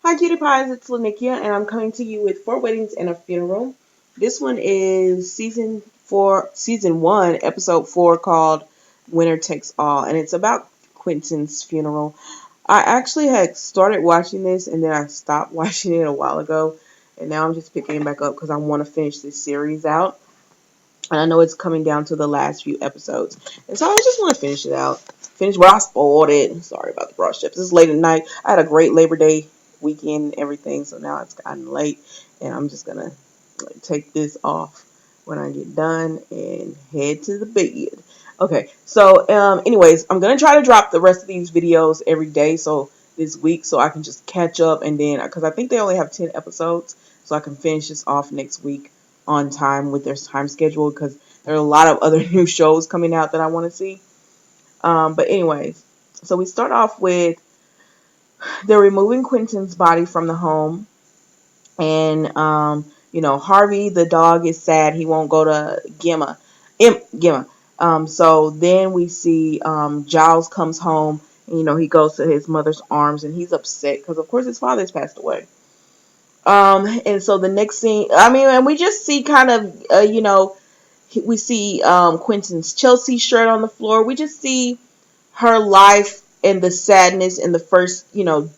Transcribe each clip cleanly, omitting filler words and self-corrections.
Hi, Cutie Pies. It's Nicki, and I'm coming to you with Four Weddings and a Funeral. This one is season one, episode 4, called Winner Takes All, and it's about Quinton's funeral. I actually had started watching this, and then I stopped watching it a while ago, and now I'm just picking it back up because I want to finish this series out. And I know it's coming down to the last few episodes, and so I just want to finish it out. Finish where I spoiled it. Sorry about the broad shift. This is late at night. I had a great Labor Day weekend and everything, so now it's gotten late, and I'm just gonna take this off when I get done and head to the bed. Okay, so anyways, I'm gonna try to drop the rest of these videos every day, so this week, so I can just catch up, and then because I think they only have 10 episodes, so I can finish this off next week on time with their time schedule, because there are a lot of other new shows coming out that I want to see. But anyways, so we start off with they're removing Quinton's body from the home, and Harvey the dog is sad. He won't go to Gemma. So then we see Giles comes home, and he goes to his mother's arms, and he's upset because of course his father's passed away. And so the next scene, and we just see kind of we see Quinton's Chelsea shirt on the floor. We just see her life and the sadness in the first,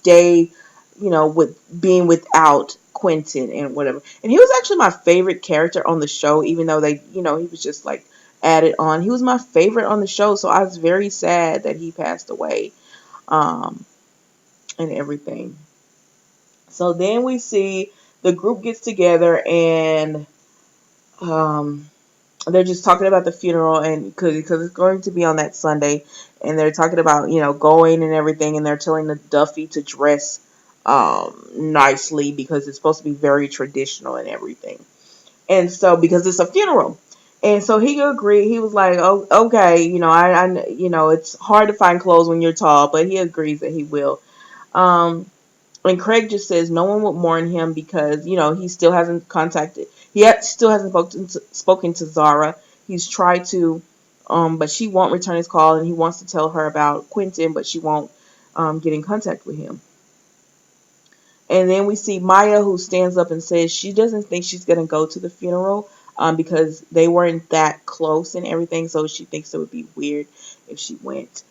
day, with being without Quinton and whatever. And he was actually my favorite character on the show, even though he was just like added on. He was my favorite on the show, so I was very sad that he passed away, um, and everything. So then we see the group gets together, and um, they're just talking about the funeral, and because it's going to be on that Sunday, and they're talking about going and everything, and they're telling the Duffy to dress nicely because it's supposed to be very traditional and everything, and so because it's a funeral, and so he agreed. He was like, oh, okay, it's hard to find clothes when you're tall, but he agrees that he will. um and Craig just says no one would mourn him because he still hasn't contacted. Still hasn't spoken to Zara. He's tried to, but she won't return his call, and he wants to tell her about Quinton, but she won't get in contact with him. And then we see Maya, who stands up and says she doesn't think she's gonna go to the funeral because they weren't that close and everything. So she thinks it would be weird if she went.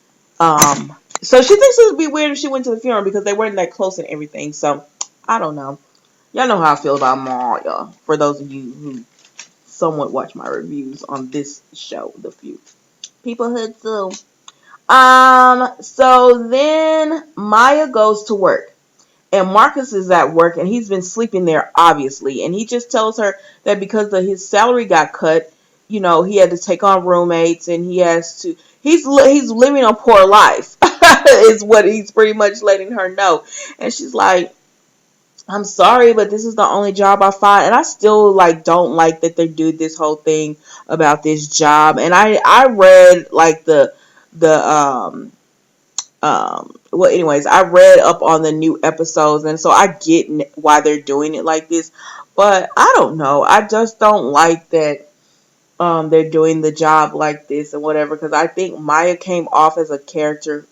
So she thinks it would be weird if she went to the funeral because they weren't that close and everything. So I don't know. Y'all know how I feel about Maya. For those of you who somewhat watch my reviews on this show, The Feud. People hood too. So then Maya goes to work. And Marcus is at work, and he's been sleeping there, obviously. And he just tells her that because his salary got cut, he had to take on roommates, and he's living a poor life, is what he's pretty much letting her know. And she's like, I'm sorry, but this is the only job I find. And I still don't like that they do this whole thing about this job. And I read the well, anyways, I read up on the new episodes, and so I get why they're doing it like this, but I don't know. I just don't like that they're doing the job like this and whatever, because I think Maya came off as a character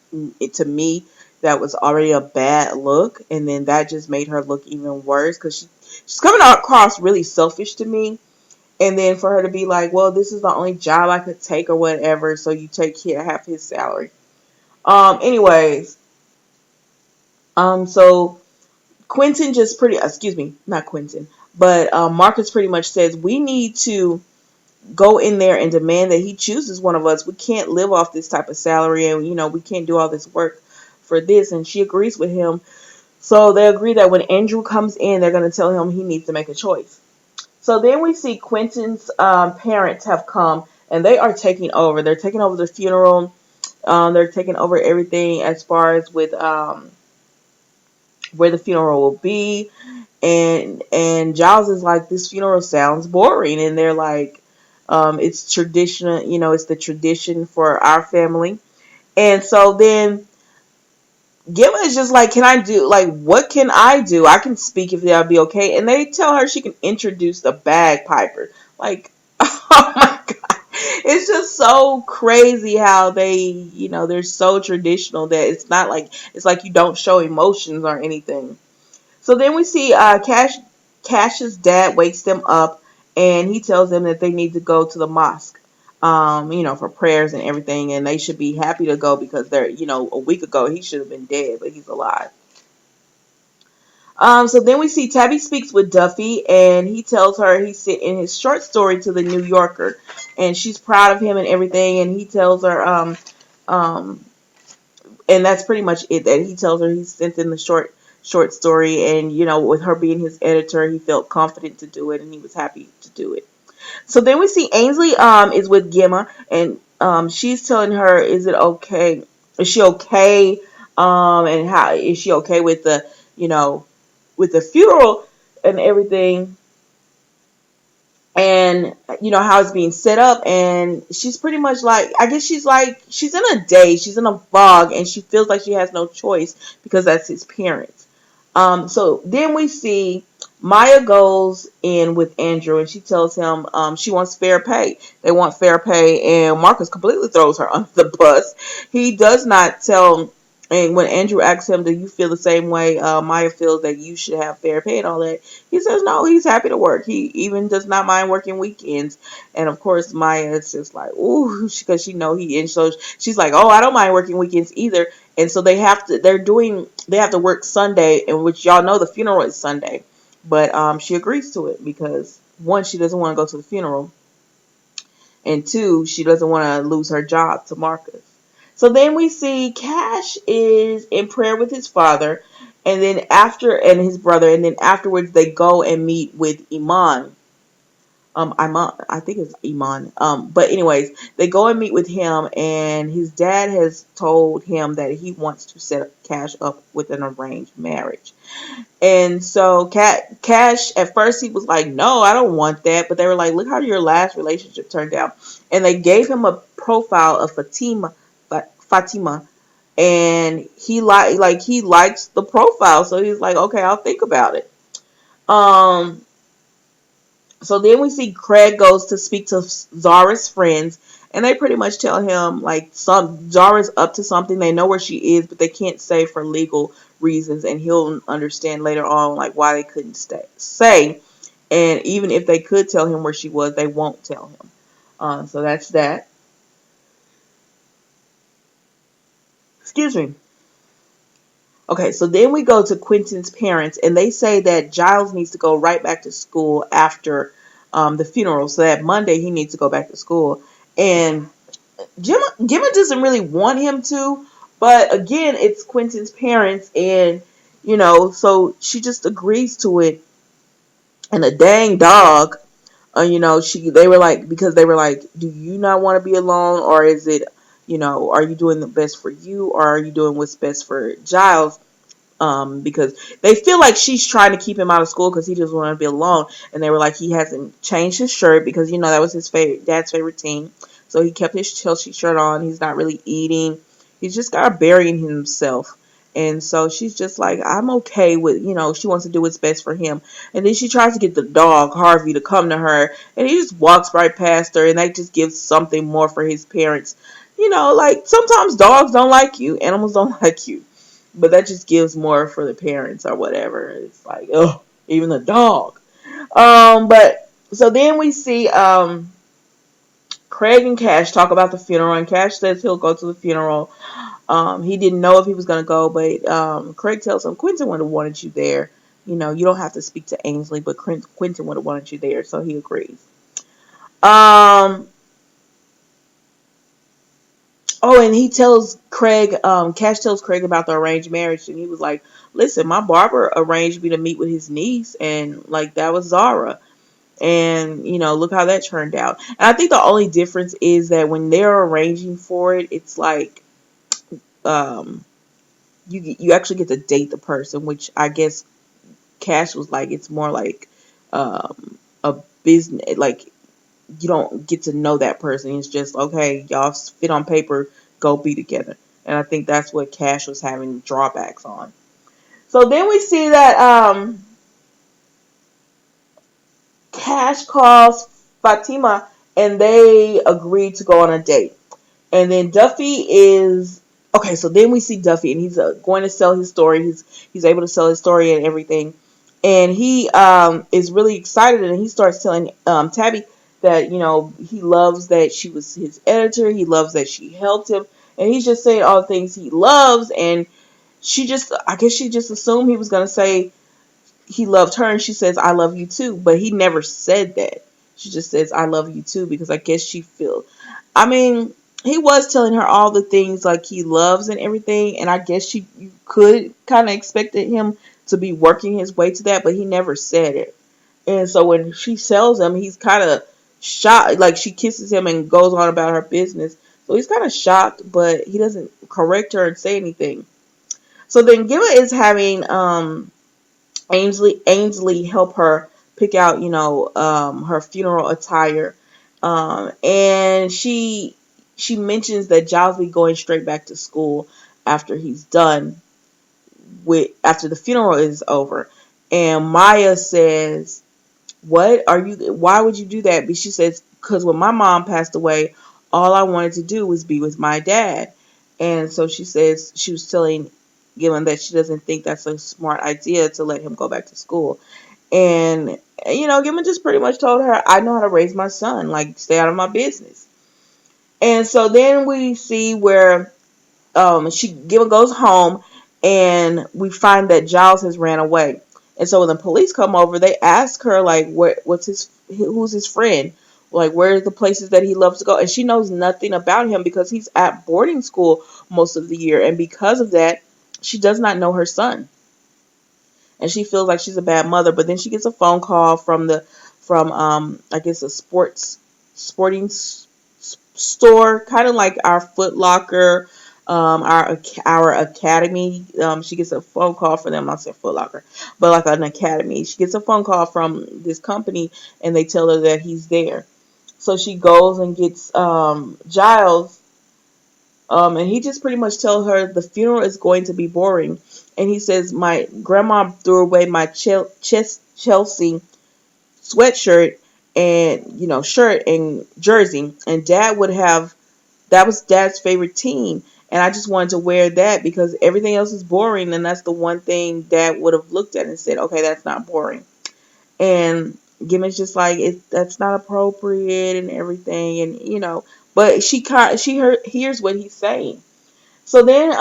to me that was already a bad look, and then that just made her look even worse because she's coming across really selfish to me. And then for her to be like, well, this is the only job I could take or whatever, so you take half his salary. Anyways, so Quinton just excuse me, not Quinton, but Marcus pretty much says we need to go in there and demand that he chooses one of us. We can't live off this type of salary, and we can't do all this work for this. And she agrees with him. So they agree that when Andrew comes in, they're going to tell him he needs to make a choice. So then we see Quinton's parents have come, and they are taking over. They're taking over the funeral. They're taking over everything as far as with where the funeral will be. And Giles is like, this funeral sounds boring, and they're like, it's traditional, it's the tradition for our family. And so then Gemma is just like, can I do, what can I do? I can speak if that'll be okay. And they tell her she can introduce the bagpiper. Like, oh my God. It's just so crazy how they're so traditional that it's not like, it's like you don't show emotions or anything. So then we see Cash's dad wakes them up, and he tells them that they need to go to the mosque, for prayers and everything, and they should be happy to go because a week ago he should have been dead, but he's alive. So then we see Tabby speaks with Duffy, and he tells her he sent in his short story to the New Yorker, and she's proud of him and everything. And he tells her, um, and that's pretty much it. That he tells her he sent in the short story, and with her being his editor, he felt confident to do it, and he was happy to do it. So then we see Ainsley is with Gemma, and she's telling her, is it okay? Is she okay? And how is she okay with the funeral and everything, and how it's being set up. And she's pretty much like, I guess she's in a daze, she's in a fog, and she feels like she has no choice because that's his parents. So then we see Maya goes in with Andrew, and she tells him she wants fair pay. They want fair pay, and Marcus completely throws her under the bus. He does not tell. And when Andrew asks him, do you feel the same way Maya feels that you should have fair pay and all that, he says no, he's happy to work. He even does not mind working weekends. And of course, Maya is just like, ooh, because she know he, and so she's like, oh, I don't mind working weekends either. And so they have to work Sunday, in which y'all know the funeral is Sunday. But she agrees to it because, one, she doesn't want to go to the funeral, and two, she doesn't want to lose her job to Marcus. So then we see Cash is in prayer with his father, and his brother, and then afterwards they go and meet with Iman. I think it's Iman. But anyways, they go and meet with him, and his dad has told him that he wants to set Cash up with an arranged marriage. And so Cash, at first he was like, no, I don't want that. But they were like, look how your last relationship turned out. And they gave him a profile of Fatima, and he likes the profile. So he's like, okay, I'll think about it. Um, so then we see Craig goes to speak to Zara's friends, and they pretty much tell him like Zara's up to something. They know where she is, but they can't say for legal reasons, and he'll understand later on like why they couldn't say. And even if they could tell him where she was, they won't tell him. So that's that. Excuse me. Okay, so then we go to Quinton's parents, and they say that Giles needs to go right back to school after the funeral. So that Monday he needs to go back to school. And Gemma doesn't really want him to, but again, it's Quinton's parents, and so she just agrees to it. And a dang dog, they were like, because they were like, do you not want to be alone, or is it, are you doing the best for you, or are you doing what's best for Giles? Because they feel like she's trying to keep him out of school because he just wanted to be alone. And they were like, he hasn't changed his shirt because that was his dad's favorite team. So he kept his Chelsea shirt on. He's not really eating. He's just got to burying himself. And so she's just like, I'm okay with, she wants to do what's best for him. And then she tries to get the dog, Harvey, to come to her. And he just walks right past her. And that just gives something more for his parents. Like sometimes dogs don't like you. Animals don't like you. But that just gives more for the parents or whatever. It's like, oh, even the dog. But so then we see Craig and Cash talk about the funeral, and Cash says he'll go to the funeral. He didn't know if he was going to go, but Craig tells him Quinton would have wanted you there. You don't have to speak to Ainsley, but Quinton would have wanted you there, so he agrees. Um, Oh, and he tells Craig, Cash tells Craig about the arranged marriage, and he was like, listen, my barber arranged me to meet with his niece, and like that was Zara. And, look how that turned out. And I think the only difference is that when they're arranging for it, it's like, um, you actually get to date the person, which I guess Cash was like, it's more like, a business, like, you don't get to know that person. It's just, okay, y'all fit on paper, go be together. And I think that's what Cash was having drawbacks on. So then we see that Cash calls Fatima, and they agree to go on a date. And then Duffy is okay. So then we see Duffy, and he's going to sell his story. He's able to sell his story and everything. and he is really excited, and he starts telling Tabby that he loves that she was his editor, he loves that she helped him, and he's just saying all the things he loves, and I guess she just assumed he was gonna say he loved her, and she says I love you too, but he never said that. She just says I love you too because I guess she feels. I mean, he was telling her all the things like he loves and everything, and I guess you could kind of expected him to be working his way to that, but he never said it. And so when she tells him, he's kind of shocked. Like she kisses him and goes on about her business, so he's kind of shocked, but he doesn't correct her and say anything. So then Giva is having Ainsley help her pick out, her funeral attire. And she mentions that Giles will be going straight back to school after he's done after the funeral is over. And Maya says, why would you do that? But she says, because when my mom passed away, all I wanted to do was be with my dad. And so she says she was telling Gillen that she doesn't think that's a smart idea to let him go back to school. And, Gilman just pretty much told her, I know how to raise my son. Like, stay out of my business. And so then we see where Gilman goes home, and we find that Giles has ran away. And so when the police come over, they ask her, like, who's his friend? Like, where are the places that he loves to go? And she knows nothing about him because he's at boarding school most of the year. And because of that, she does not know her son, and she feels like she's a bad mother. But then she gets a phone call from I guess a sporting store, kind of like our Foot Locker, our academy. She gets a phone call from them. I said Foot Locker, but like an academy. She gets a phone call from this company, and they tell her that he's there. So she goes and gets Giles. And he just pretty much tells her the funeral is going to be boring. And he says, my grandma threw away my Chelsea sweatshirt and, shirt and jersey. And that was dad's favorite team. And I just wanted to wear that because everything else is boring. And that's the one thing dad would have looked at and said, okay, that's not boring. And Gimmick's just like, that's not appropriate and everything. And, but she hears what he's saying. So then,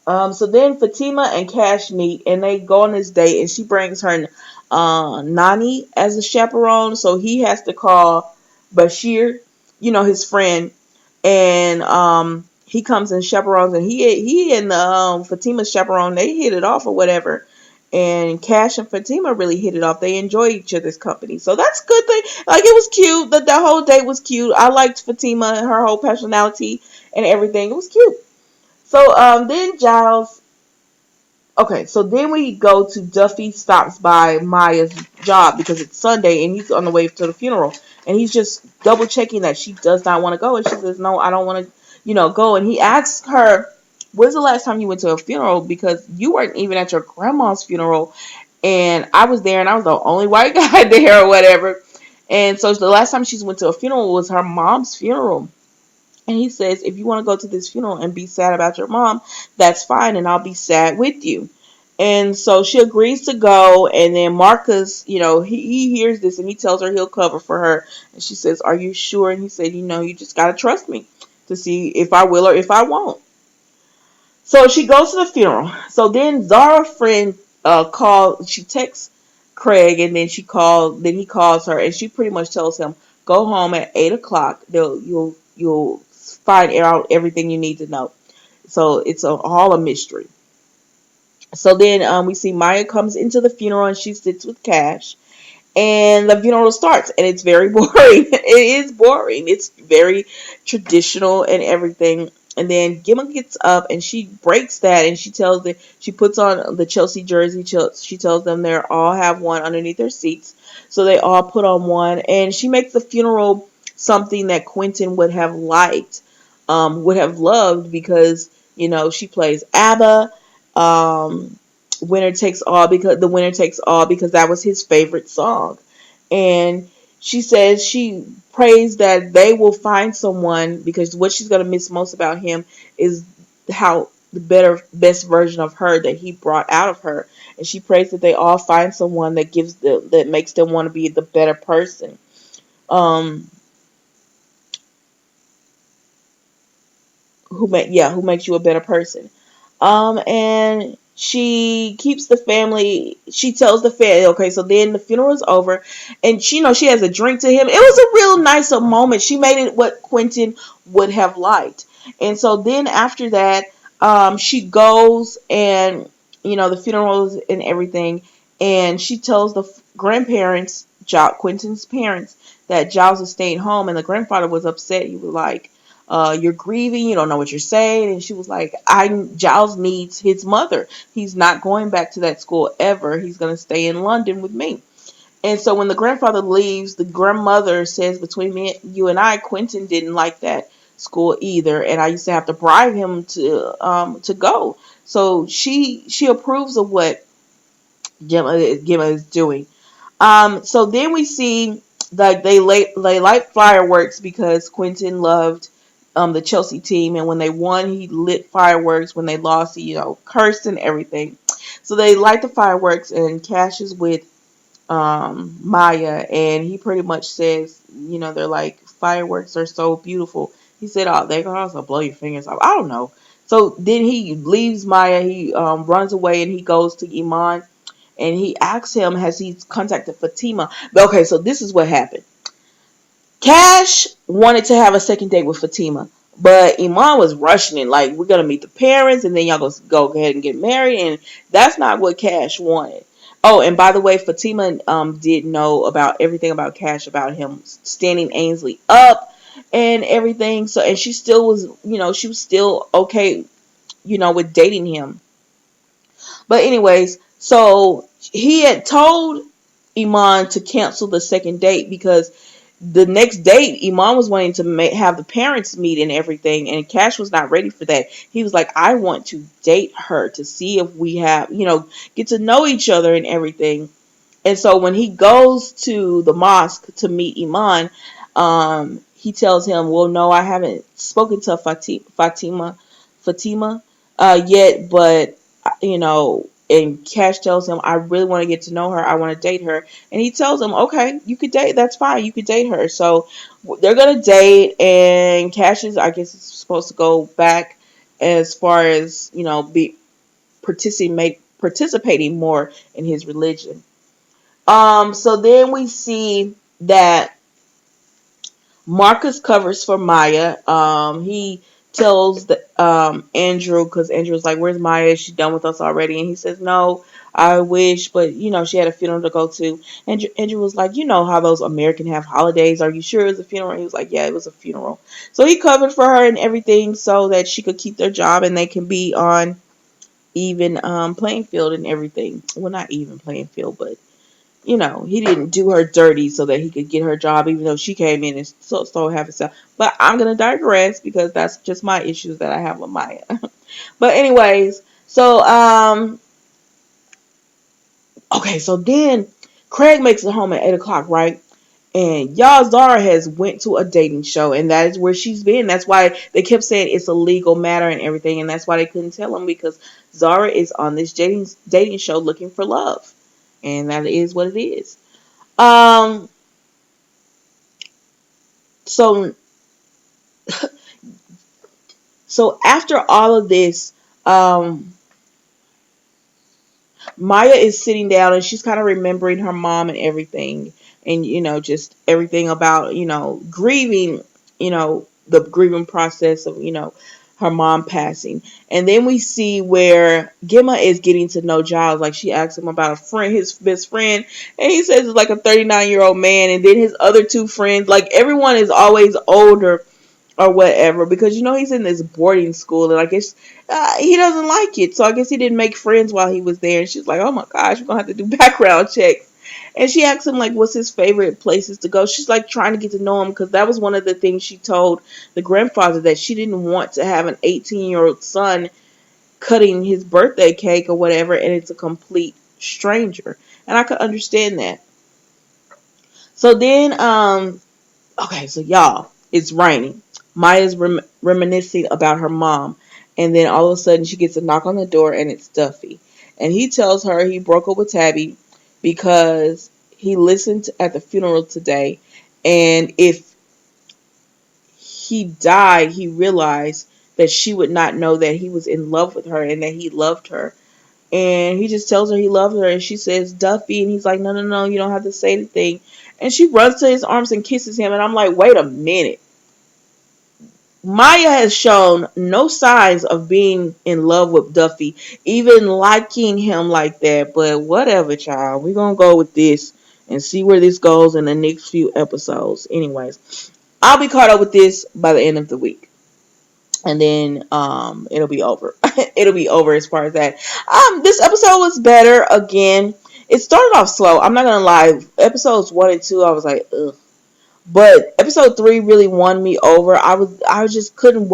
Fatima and Cash meet, and they go on this date, and she brings her Nani as a chaperone. So he has to call Bashir, his friend, and he comes and chaperones, and he and Fatima's chaperone, they hit it off or whatever. And Cash and Fatima really hit it off. They enjoy each other's company, so that's a good thing. Like, it was cute. That whole date was cute. I liked Fatima, her whole personality and everything. It was cute. So then Giles. Okay, so then we go to Duffy stops by Maya's job because it's Sunday and he's on the way to the funeral, and he's just double checking that she does not want to go, and she says no, I don't want to, go. And he asks her, "When's the last time you went to a funeral? Because you weren't even at your grandma's funeral, and I was there, and I was the only white guy there or whatever." And so the last time she went to a funeral was her mom's funeral. And he says, if you want to go to this funeral and be sad about your mom, that's fine, and I'll be sad with you. And so she agrees to go, and then Marcus, he hears this, and he tells her he'll cover for her. And she says, are you sure? And he said, you just got to trust me to see if I will or if I won't. So she goes to the funeral. So then Zara's friend she texts Craig, and then then he calls her, and she pretty much tells him, go home at 8 o'clock. You'll find out everything you need to know. So it's all a mystery. So then we see Maya comes into the funeral, and she sits with Cash, and the funeral starts, and it's very boring. It is boring. It's very traditional and everything. And then Gimma gets up, and she breaks that, and she puts on the Chelsea jersey. She tells them they all have one underneath their seats, so they all put on one, and she makes the funeral something that Quinton would have liked, would have loved, because she plays ABBA. Um, Winner Takes All, because that was his favorite song. And she says she prays that they will find someone, because what she's going to miss most about him is how the best version of her that he brought out of her. And she prays that they all find someone that makes them want to be the better person. Um, who makes you a better person. And she keeps the family. She tells the family, okay, so then the funeral is over, and she has a drink to him. It was a real nice moment. She made it what Quinton would have liked, and so then after that, she goes and the funerals and everything, and she tells the grandparents, Quinton's parents, that Giles is staying home, and the grandfather was upset. He was like, you're grieving, you don't know what you're saying. And she was like, Giles needs his mother. He's not going back to that school ever. He's going to stay in London with me. And so when the grandfather leaves, the grandmother says, between you and I, Quentin didn't like that school either, and I used to have to bribe him to go. So she approves of what Gemma is doing. So then we see that they light fireworks because Quentin loved the Chelsea team, and when they won, he lit fireworks. When they lost, he cursed and everything. So they light the fireworks, and Cash is with Maya, and he pretty much says, they're like, fireworks are so beautiful. He said, oh, they can also blow your fingers off. I don't know. So then he leaves Maya. He runs away, and he goes to Iman, and he asks him, has he contacted Fatima? But okay, so this is what happened. Cash wanted to have a second date with Fatima, but Iman was rushing it, like, we're gonna meet the parents, and then y'all go ahead and get married, and that's not what Cash wanted. Oh, and by the way, Fatima did know about everything about Cash, about him standing Ainsley up and everything. So, and she still was, she was still okay, with dating him. But anyways, so he had told Iman to cancel the second date because the next date Iman was wanting to have the parents meet and everything, and Cash was not ready for that. He was like, I want to date her to see if we have, get to know each other and everything. And so when he goes to the mosque to meet Iman, he tells him, well, no, I haven't spoken to Fatima yet, but, and Cash tells him, I really want to get to know her. I want to date her. And he tells him, okay, you could date. That's fine. You could date her. So they're going to date, and Cash is, I guess, is supposed to go back as far as, be participating more in his religion. So then we see that Marcus covers for Maya. He tells Andrew, because Andrew's like, where's Maya? Is she done with us already? And he says, no, I wish, but she had a funeral to go to. Andrew was like, you know how those American have holidays. Are you sure it was a funeral? And he was like, yeah, it was a funeral. So he covered for her and everything so that she could keep their job and they can be on even playing field and everything. Well, not even playing field, but he didn't do her dirty so that he could get her job, even though she came in and so have herself. But I'm gonna digress because that's just my issues that I have with Maya. But anyways, so okay, so then Craig makes it home at 8 o'clock, right? And y'all, Zara has went to a dating show, and that is where she's been. That's why they kept saying it's a legal matter and everything, and that's why they couldn't tell him, because Zara is on this dating show looking for love, and that is what it is. Um, so so after all of this, um, Maya is sitting down and she's kind of remembering her mom and everything, and just everything about grieving, the grieving process of her mom passing. And then we see where Gemma is getting to know Giles. Like, she asks him about a friend, his best friend, and he says it's like a 39-year-old man. And then his other two friends, like, everyone is always older or whatever, because he's in this boarding school, and I guess he doesn't like it, so I guess he didn't make friends while he was there. And she's like, oh my gosh, we're gonna have to do background checks. And she asks him, like, what's his favorite places to go. She's like trying to get to know him, because that was one of the things she told the grandfather, that she didn't want to have an 18-year-old son cutting his birthday cake or whatever, and it's a complete stranger. And I could understand that. So then okay, so y'all, it's raining. Maya's reminiscing about her mom. And then all of a sudden she gets a knock on the door and it's Duffy. And he tells her he broke up with Tabby because he listened at the funeral today, and if he died, he realized that she would not know that he was in love with her and that he loved her. And he just tells her he loves her, and she says Duffy, and he's like, no, no, no, you don't have to say anything. And she runs to his arms and kisses him, and I'm like, wait a minute. Maya has shown no signs of being in love with Duffy, even liking him like that. But whatever, child. We're going to go with this and see where this goes in the next few episodes. Anyways, I'll be caught up with this by the end of the week. And then it'll be over. It'll be over as far as that. This episode was better again. It started off slow. I'm not going to lie. Episodes 1 and 2, I was like, ugh. But episode 3 really won me over. I just couldn't.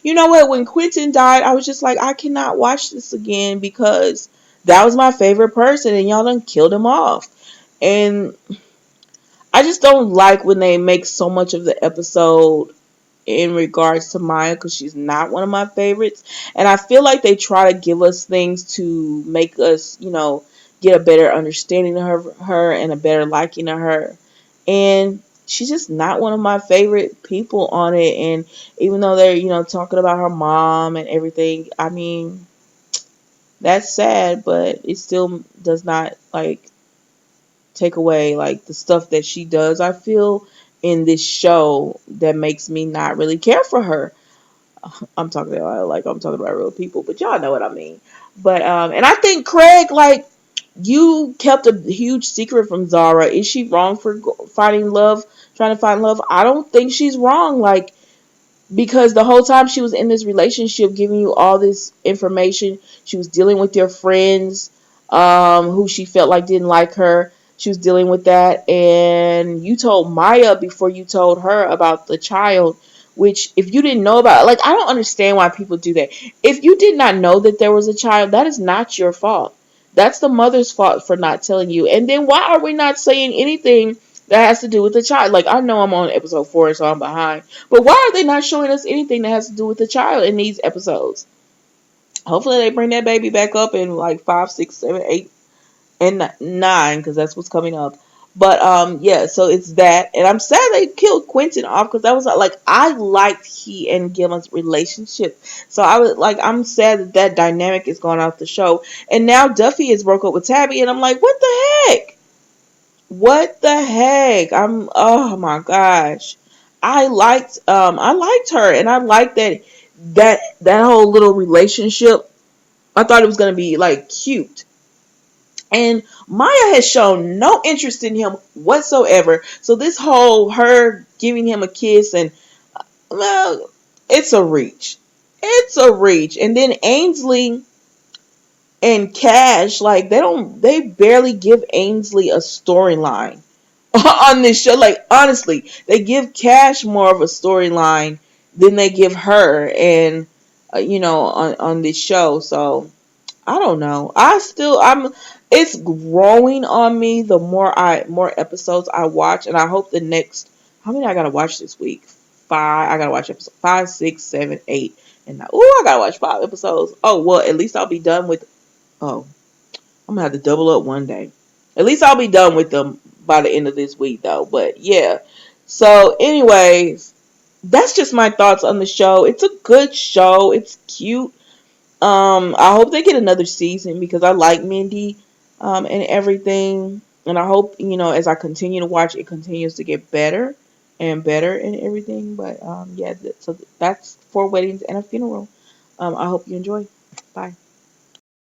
You know what? When Quinton died, I was just like, I cannot watch this again because that was my favorite person, and y'all done killed him off. And I just don't like when they make so much of the episode in regards to Maya because she's not one of my favorites. And I feel like they try to give us things to make us, get a better understanding of her and a better liking of her. And she's just not one of my favorite people on it. And even though they're, talking about her mom and everything, I mean, that's sad, but it still does not take away the stuff that she does, I feel, in this show that makes me not really care for her. I'm talking about real people, but y'all know what I mean. But and I think Craig, you kept a huge secret from Zara. Is she wrong for finding love, trying to find love? I don't think she's wrong. Because the whole time she was in this relationship, giving you all this information, she was dealing with your friends, who she felt like didn't like her. She was dealing with that, and you told Maya before you told her about the child, which if you didn't know about, I don't understand why people do that. If you did not know that there was a child, that is not your fault. That's the mother's fault for not telling you. And then why are we not saying anything that has to do with the child? I know I'm on episode 4, so I'm behind. But why are they not showing us anything that has to do with the child in these episodes? Hopefully they bring that baby back up in 5, 6, 7, 8, and 9, because that's what's coming up. But yeah, so it's that, and I'm sad they killed Quinton off because that was I liked he and Gilman's relationship. So I'm sad that dynamic is gone off the show, and now Duffy is broke up with Tabby, and I'm like, what the heck? What the heck? Oh my gosh. I liked her, and I liked that whole little relationship. I thought it was gonna be cute. And Maya has shown no interest in him whatsoever. So this whole her giving him a kiss and well, it's a reach. It's a reach. And then Ainsley and Cash, they barely give Ainsley a storyline on this show. Honestly, they give Cash more of a storyline than they give her, and on this show. So I don't know. It's growing on me the more episodes I watch, and I hope the next. How many I gotta watch this week? 5. I gotta watch episode 5, 6, 7, 8, and now. Ooh, I gotta watch 5 episodes. Oh well, at least I'll be done with. Oh, I'm gonna have to double up one day. At least I'll be done with them by the end of this week, though. But yeah. So, anyways, that's just my thoughts on the show. It's a good show. It's cute. I hope they get another season because I like Mindy, and everything. And I hope, as I continue to watch, it continues to get better and better and everything. But, yeah, so that's 4 weddings and a funeral. I hope you enjoy. Bye.